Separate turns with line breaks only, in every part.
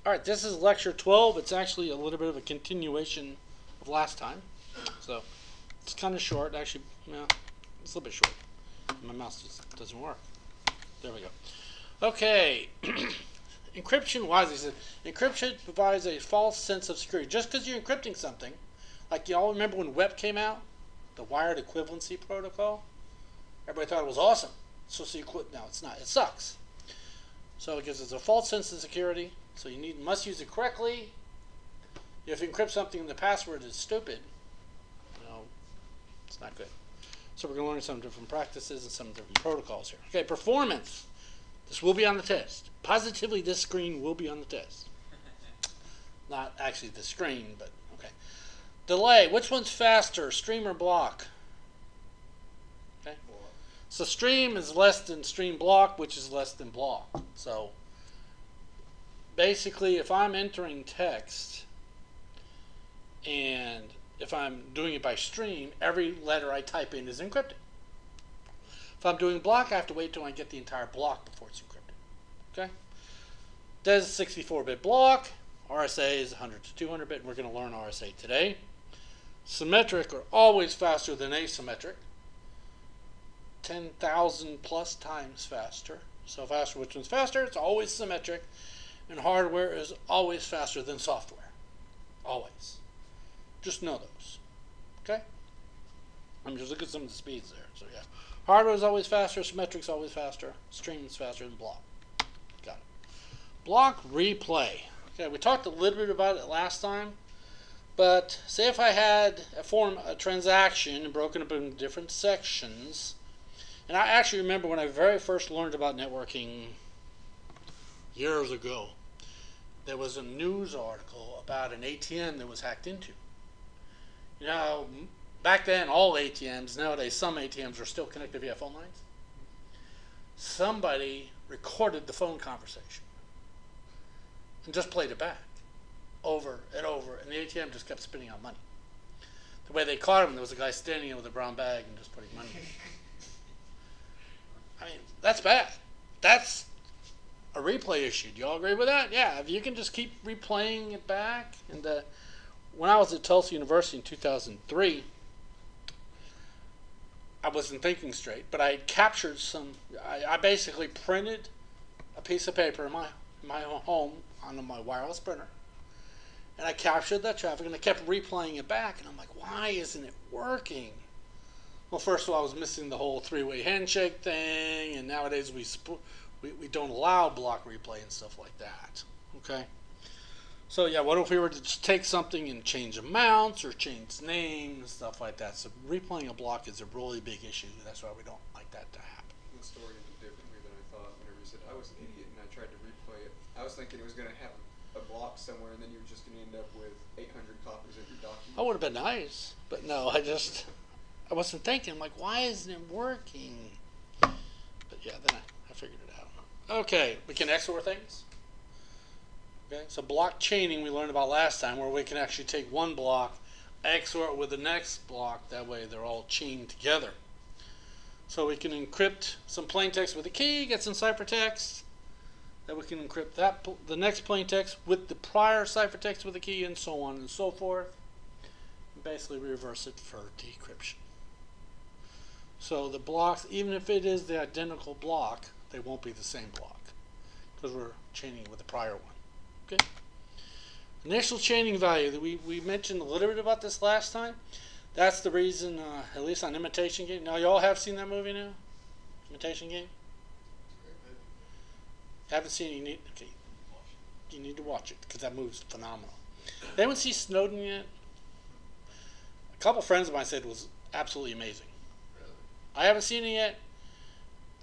All right, this is lecture 12. It's actually a little bit of a continuation of last time. So it's kind of short. Actually, yeah, it's a little bit short. My mouse just doesn't work. There we go. Okay. Encryption wisely says, encryption provides a false sense of security. Just because you're encrypting something, like you all remember when WEP came out, the wired equivalency protocol, everybody thought it was awesome. So no, it's not. It sucks. So it gives us a false sense of security. So you must use it correctly. If you encrypt something and the password is stupid, it's not good. So we're going to learn some different practices and some different protocols here. Okay, performance. This will be on the test. Positively, this screen will be on the test. Not actually the screen, but okay. Delay. Which one's faster, stream or block? Okay. So stream is less than stream block, which is less than block. So basically, if I'm entering text and if I'm doing it by stream, every letter I type in is encrypted. If I'm doing block, I have to wait till I get the entire block before it's encrypted. Okay? DES is 64-bit block. RSA is 100 to 200-bit, and we're going to learn RSA today. Symmetric are always faster than asymmetric. 10,000 plus times faster. So faster, which one's faster? It's always symmetric. And hardware is always faster than software. Always. Just know those. Okay? I'm just looking at some of the speeds there. So yeah. Hardware is always faster. Symmetric is always faster. Stream is faster than block. Got it. Block replay. Okay, we talked a little bit about it last time. But say if I had a transaction and broken up into different sections. And I actually remember when I very first learned about networking years ago, there was a news article about an ATM that was hacked into. You know, back then all ATMs, nowadays some ATMs are still connected via phone lines. Somebody recorded the phone conversation and just played it back over and over, and the ATM just kept spitting out money. The way they caught him, there was a guy standing in with a brown bag and just putting money in. I mean, that's bad. That's a replay issue. Do y'all agree with that? Yeah, if you can just keep replaying it back. And when I was at Tulsa University in 2003, I wasn't thinking straight, but I had captured some. I basically printed a piece of paper in my home on my wireless printer, and I captured that traffic, and I kept replaying it back, and I'm like, why isn't it working? Well, first of all, I was missing the whole three-way handshake thing, and nowadays we don't allow block replay and stuff like that. Okay? So yeah, what if we were to just take something and change amounts or change names and stuff like that? So replaying a block is a really big issue. That's why we don't like that to happen.
The story ended differently than I thought. Whenever you said I was an idiot and I tried to replay it, I was thinking it was going to have a block somewhere, and then you were just going to end up with 800 copies of your document.
That would have been nice, but no, I wasn't thinking. I'm like, why isn't it working? But yeah, then I figured it out. Okay, we can XOR things. Okay, so block chaining we learned about last time, where we can actually take one block, XOR it with the next block. That way they're all chained together. So we can encrypt some plain text with a key, get some ciphertext. Then we can encrypt the next plain text with the prior ciphertext with a key, and so on and so forth. And basically reverse it for decryption. So the blocks, even if it is the identical block, they won't be the same block because we're chaining with the prior one. Okay. Initial chaining value. We mentioned a little bit about this last time. That's the reason, at least on Imitation Game. Now, y'all have seen that movie now? Imitation Game? Haven't seen it? You need to watch it because that movie's phenomenal. Anyone see Snowden yet? A couple friends of mine said it was absolutely amazing. I haven't seen it yet.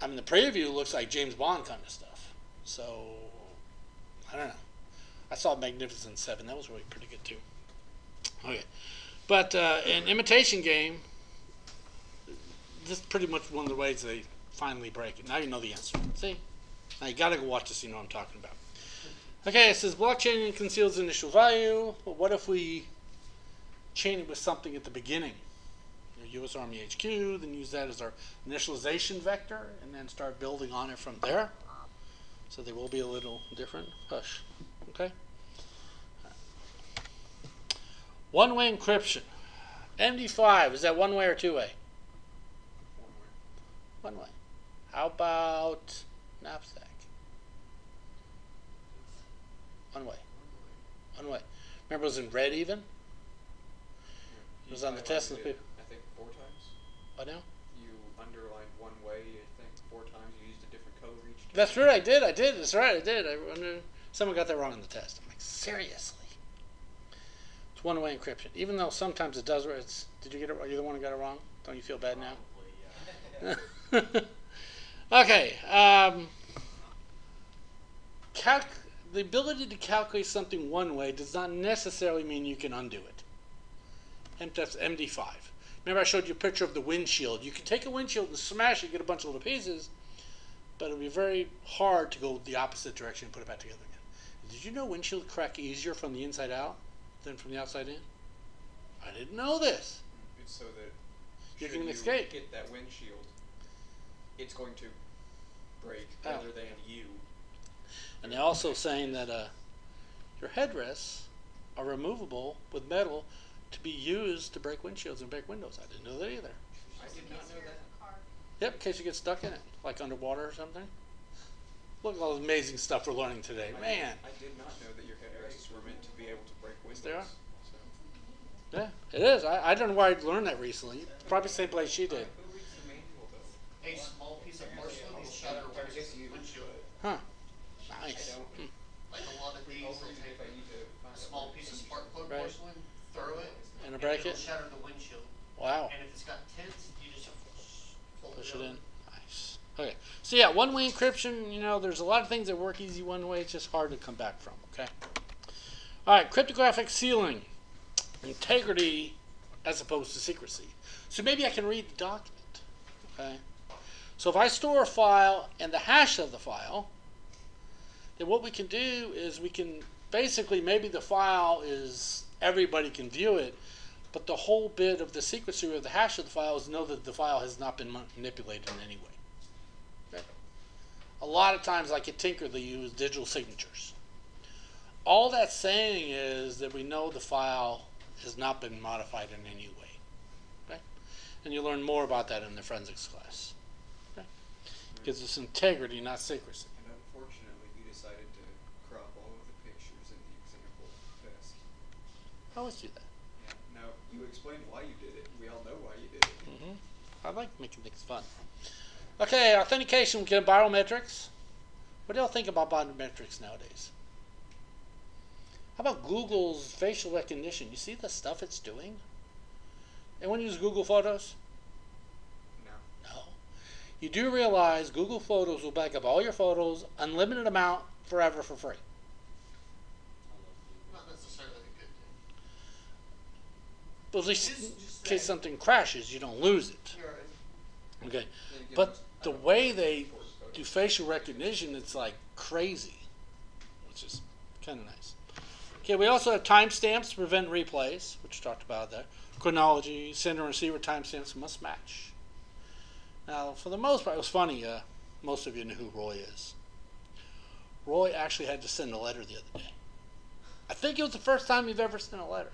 I mean, the preview looks like James Bond kind of stuff. So, I don't know. I saw Magnificent Seven. That was really pretty good, too. Okay. But in Imitation Game, this is pretty much one of the ways they finally break it. Now you know the answer. See? Now you got to go watch this so you know what I'm talking about. Okay, it says blockchain conceals initial value. But what if we chain it with something at the beginning? U.S. Army HQ, then use that as our initialization vector, and then start building on it from there. So they will be a little different. Hush. Okay? One-way encryption. MD5, is that one-way or two-way?
One way.
One-way. How about knapsack? One-way. One-way. Remember it was in red even? It was on the test.
I think 4 times.
What now?
You underlined one way, I think 4 times. You used a different color each time.
That's right, I did. That's right, I did. I wonder, someone got that wrong on the test. I'm like, seriously? It's one-way encryption. Even though sometimes it does. Did you get it? Are you the one who got it wrong? Don't you feel bad now?
Probably, yeah.
Okay. The ability to calculate something one way does not necessarily mean you can undo it. And that's MD5. Remember I showed you a picture of the windshield. You can take a windshield and smash it and get a bunch of little pieces, but it'll be very hard to go the opposite direction and put it back together again. Did you know windshield crack easier from the inside out than from the outside in? I didn't know this.
It's so that
You
should
can escape.
hit that windshield, it's going to break
Oh.
rather than you.
And they're also saying that your headrests are removable with metal to be used to break windshields and break windows. I didn't know that either.
I did not know that.
Yep, in case you get stuck in it, like underwater or something. Look at all the amazing stuff we're learning today. Man.
I did not know that your headrests were meant to be able to break windows.
They are.
So.
Yeah, it is. I don't know where I learned that recently. Probably the same place she did.
Who reads the manual though?
A small piece of porcelain will shatter a windshield.
Huh.
I
Nice.
don't.
Hmm.
Like a lot of these will
I'll read it
take
if I need to find
a
out
small
what
piece of
it
spark plug
Right.
porcelain, throw it,
And to break
it'll
it?
shatter the windshield.
Wow.
And if it's got tents, you just fold
Push it
over.
in. Nice. Okay. So yeah, one-way encryption, there's a lot of things that work easy one way. It's just hard to come back from, okay? All right, cryptographic sealing. Integrity as opposed to secrecy. So maybe I can read the document, okay? So if I store a file and the hash of the file, then what we can do is we can basically, maybe the file is, everybody can view it, but the whole bit of the secrecy of the hash of the file is know that the file has not been manipulated in any way. Okay? A lot of times, like at Tinker, they use digital signatures. All that's saying is that we know the file has not been modified in any way. Okay? And you learn more about that in the forensics class. Okay? Because it's integrity, not secrecy.
And unfortunately, you decided to crop all of the pictures in the example test.
I always do that.
Yeah. Now, you explained why you did it. We all know why you did it.
I like making things fun. Okay, authentication, we get biometrics. What do y'all think about biometrics nowadays? How about Google's facial recognition? You see the stuff it's doing? Anyone use Google Photos?
No.
No. You do realize Google Photos will back up all your photos, unlimited amount, forever for free.
Not necessarily a good thing.
But at least
Just
in case something crashes, you don't lose it.
You're right.
Okay.
Then again,
But
I
the
don't
way
know
they
source code.
do facial recognition, it's like crazy, which is kind of nice. Okay, we also have timestamps to prevent replays, which we talked about there. Chronology, sender and receiver timestamps must match. Now, for the most part, it was funny. Most of you know who Roy is. Roy actually had to send a letter the other day. I think it was the first time he'd ever sent a letter.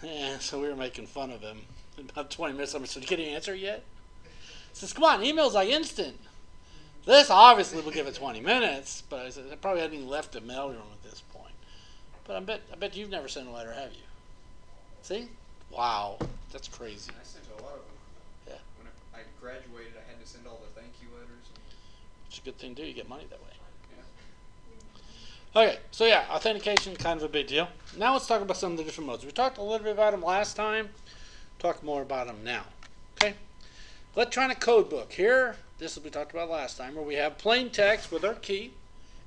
And so we were making fun of him. In about 20 minutes, I said, "Did you get an answer yet?" He says, "Come on, email's like instant." This obviously will give it 20 minutes, but I said, I probably hadn't even left the mailroom at this point. But I bet you've never sent a letter, have you? See? Wow, that's crazy.
I sent a lot of them.
Yeah,
When I graduated, I had to send all the thank you letters. And,
it's a good thing to do. You get money that way.
yeah.
Okay, so yeah, authentication, kind of a big deal. Now let's talk about some of the different modes. We talked a little bit about them last time. Talk more about them now. Okay, electronic codebook. Here, this will be talked about last time, where we have plain text with our key.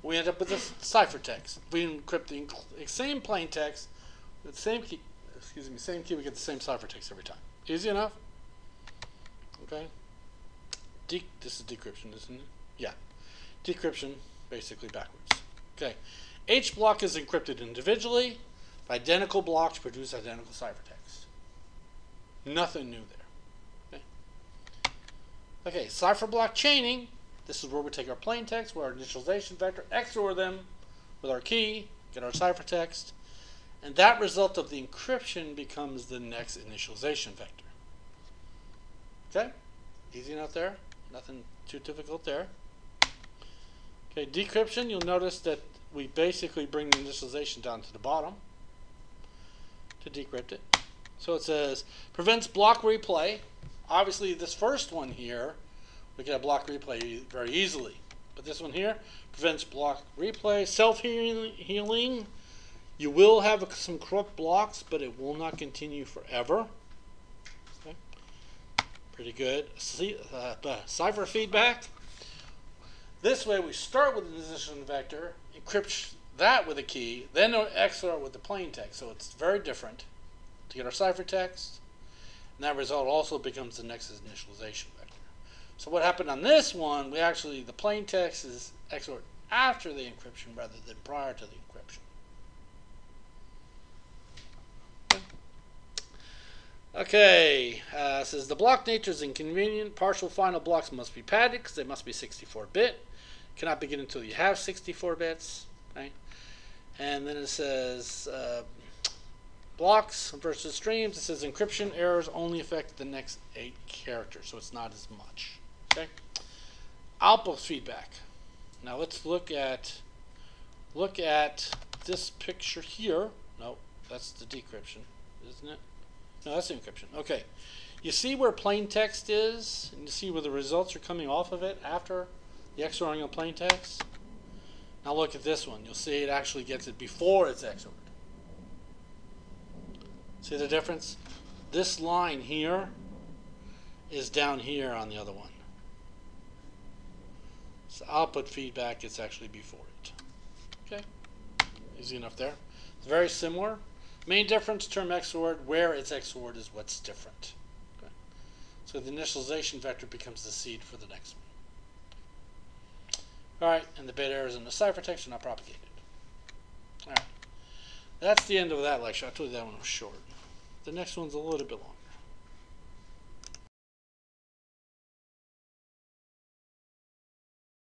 We end up with a ciphertext. We encrypt the same plain text with the same key. Same key. We get the same ciphertext every time. Easy enough. Okay. This is decryption, isn't it? Yeah. Decryption, basically backwards. Okay. Each block is encrypted individually. Identical blocks produce identical ciphertext. Nothing new there. Okay. Okay. Cipher block chaining. This is where we take our plain text, with our initialization vector, XOR them with our key, get our ciphertext, And that result of the encryption becomes the next initialization vector. Okay? Easy enough there. Nothing too difficult there. Okay, decryption, you'll notice that we basically bring the initialization down to the bottom to decrypt it. So it says, prevents block replay. Obviously, this first one here, we can have block replay very easily. But this one here prevents block replay. Self-healing. You will have some corrupt blocks, but it will not continue forever. Okay. Pretty good. Cipher feedback. This way we start with an initialization vector, encrypt that with a key, then XOR with the plain text. So it's very different to get our ciphertext. And that result also becomes the next initialization vector. So what happened on this one, the plain text is XORed after the encryption rather than prior to the encryption. Okay, says the block nature is inconvenient. Partial final blocks must be padded because they must be 64-bit. Cannot begin until you have 64 bits. Okay? And then it says blocks versus streams. It says encryption errors only affect the next 8 characters, so it's not as much. Okay. Output feedback. Now let's look at this picture here. No, that's the decryption, isn't it? No, that's encryption. Okay. You see where plain text is, and you see where the results are coming off of it after the XORing of plain text. Now look at this one. You'll see it actually gets it before it's XORed. See the difference? This line here is down here on the other one. So output feedback, it's actually before it. Okay? Easy enough there. It's very similar. Main difference, term XORed, where it's XORed is what's different. Okay? So the initialization vector becomes the seed for the next one. Alright, and the bit errors in the ciphertext are not propagated. Alright. That's the end of that lecture. I told you that one was short. The next one's a little bit longer.